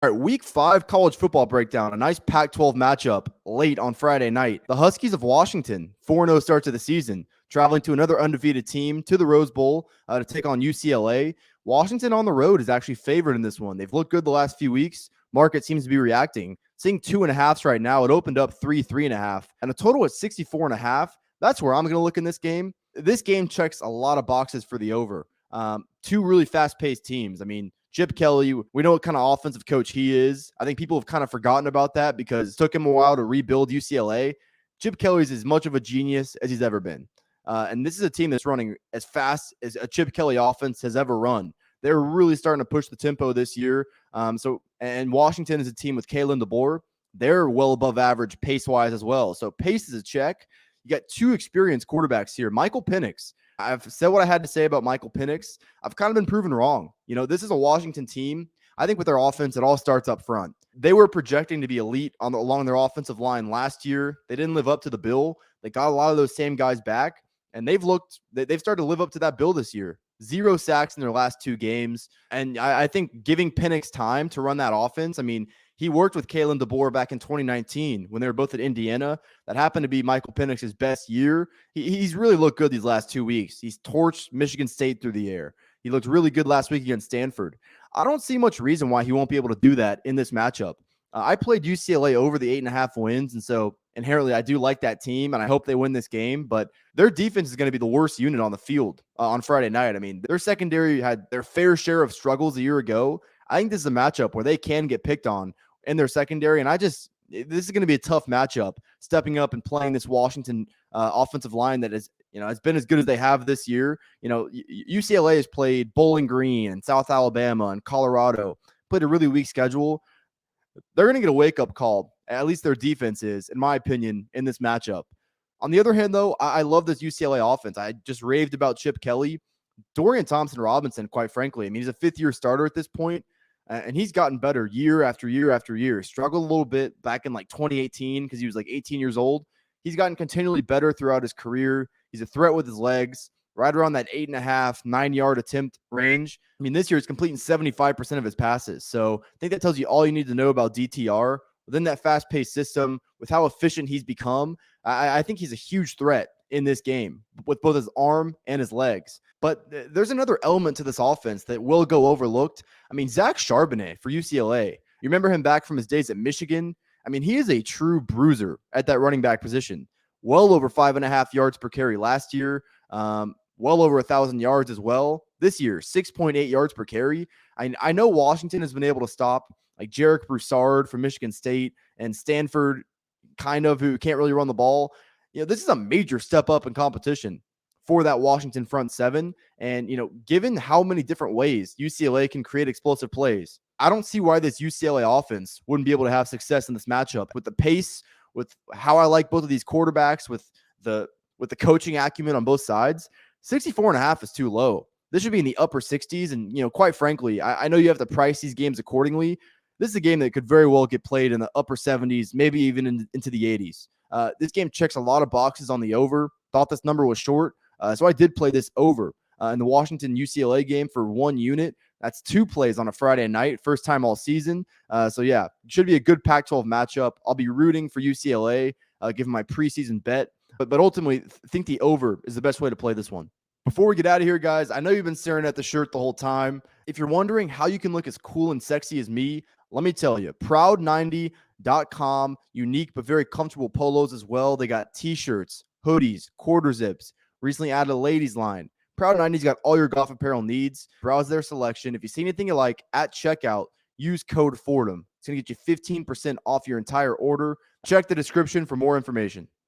All right, week 5 college football breakdown. A nice Pac-12 matchup late on Friday night. The Huskies of Washington, 4-0 start to the season, traveling to another undefeated team to the Rose Bowl to take on UCLA. Washington on the road is actually favored in this one. They've looked good the last few weeks. Market seems to be reacting. Seeing 2.5s right now. It opened up 3.5, and a total at 64.5. That's where I'm going to look in this game. This game checks a lot of boxes for the over. Two really fast-paced teams. I mean, Chip Kelly, we know what kind of offensive coach he is. I think people have kind of forgotten about that because it took him a while to rebuild UCLA. Chip Kelly is as much of a genius as he's ever been. And this is a team that's running as fast as a Chip Kelly offense has ever run. They're really starting to push the tempo this year. And Washington is a team with Kalen DeBoer. They're well above average pace-wise as well. So pace is a check. You got two experienced quarterbacks here. Michael Penix. I've said what I had to say about Michael Penix. I've kind of been proven wrong. This is a Washington team. I think with their offense, it all starts up front. They were projecting to be elite along their offensive line last year. They didn't live up to the bill. They got a lot of those same guys back, and they've started to live up to that bill this year. 0 sacks in their last 2 games. And I think giving Penix time to run that offense, I mean, he worked with Kalen DeBoer back in 2019 when they were both at Indiana. That happened to be Michael Penix's best year. He's really looked good these last 2 weeks. He's torched Michigan State through the air. He looked really good last week against Stanford. I don't see much reason why he won't be able to do that in this matchup. I played UCLA over the 8.5 wins, and so inherently I do like that team, and I hope they win this game. But their defense is going to be the worst unit on the field on Friday night. I mean, their secondary had their fair share of struggles a year ago. I think this is a matchup where they can get picked on in their secondary, and this is going to be a tough matchup, stepping up and playing this Washington offensive line that has been as good as they have this year. UCLA has played Bowling Green and South Alabama and Colorado, played a really weak schedule. They're going to get a wake-up call, at least their defense is, in my opinion, in this matchup. On the other hand, though, I love this UCLA offense. I just raved about Chip Kelly. Dorian Thompson-Robinson, quite frankly, I mean, he's a fifth-year starter at this point. And he's gotten better year after year after year. Struggled a little bit back in 2018 because he was 18 years old. He's gotten continually better throughout his career. He's a threat with his legs, right around that 8.5, 9-yard attempt range. I mean, this year he's completing 75% of his passes. So I think that tells you all you need to know about DTR. Within that fast-paced system, with how efficient he's become, I think he's a huge threat in this game with both his arm and his legs. But there's another element to this offense that will go overlooked. I mean, Zach Charbonnet for UCLA. You remember him back from his days at Michigan? I mean, he is a true bruiser at that running back position. Well over 5.5 yards per carry last year. Well over 1,000 yards as well. This year, 6.8 yards per carry. I know Washington has been able to stop Jarek Broussard from Michigan State and Stanford, who can't really run the ball. This is a major step up in competition for that Washington front seven. And, given how many different ways UCLA can create explosive plays, I don't see why this UCLA offense wouldn't be able to have success in this matchup with the pace, with how I like both of these quarterbacks, with the coaching acumen on both sides. 64.5 is too low. This should be in the upper 60s. And, quite frankly, I know you have to price these games accordingly. This is a game that could very well get played in the upper 70s, maybe even into the 80s. This game checks a lot of boxes on the over. Thought this number was short. So I did play this over in the Washington UCLA game for 1 unit. That's 2 plays on a Friday night, first time all season. So yeah, should be a good Pac-12 matchup. I'll be rooting for UCLA, given my preseason bet. But ultimately, think the over is the best way to play this one. Before we get out of here, guys, I know you've been staring at the shirt the whole time. If you're wondering how you can look as cool and sexy as me, let me tell you, Proud90.com, unique but very comfortable polos as well. They got t-shirts, hoodies, quarter zips, recently added a ladies line. Proud 90's got all your golf apparel needs. Browse their selection. If you see anything you like at checkout, use code Fordham. It's going to get you 15% off your entire order. Check the description for more information.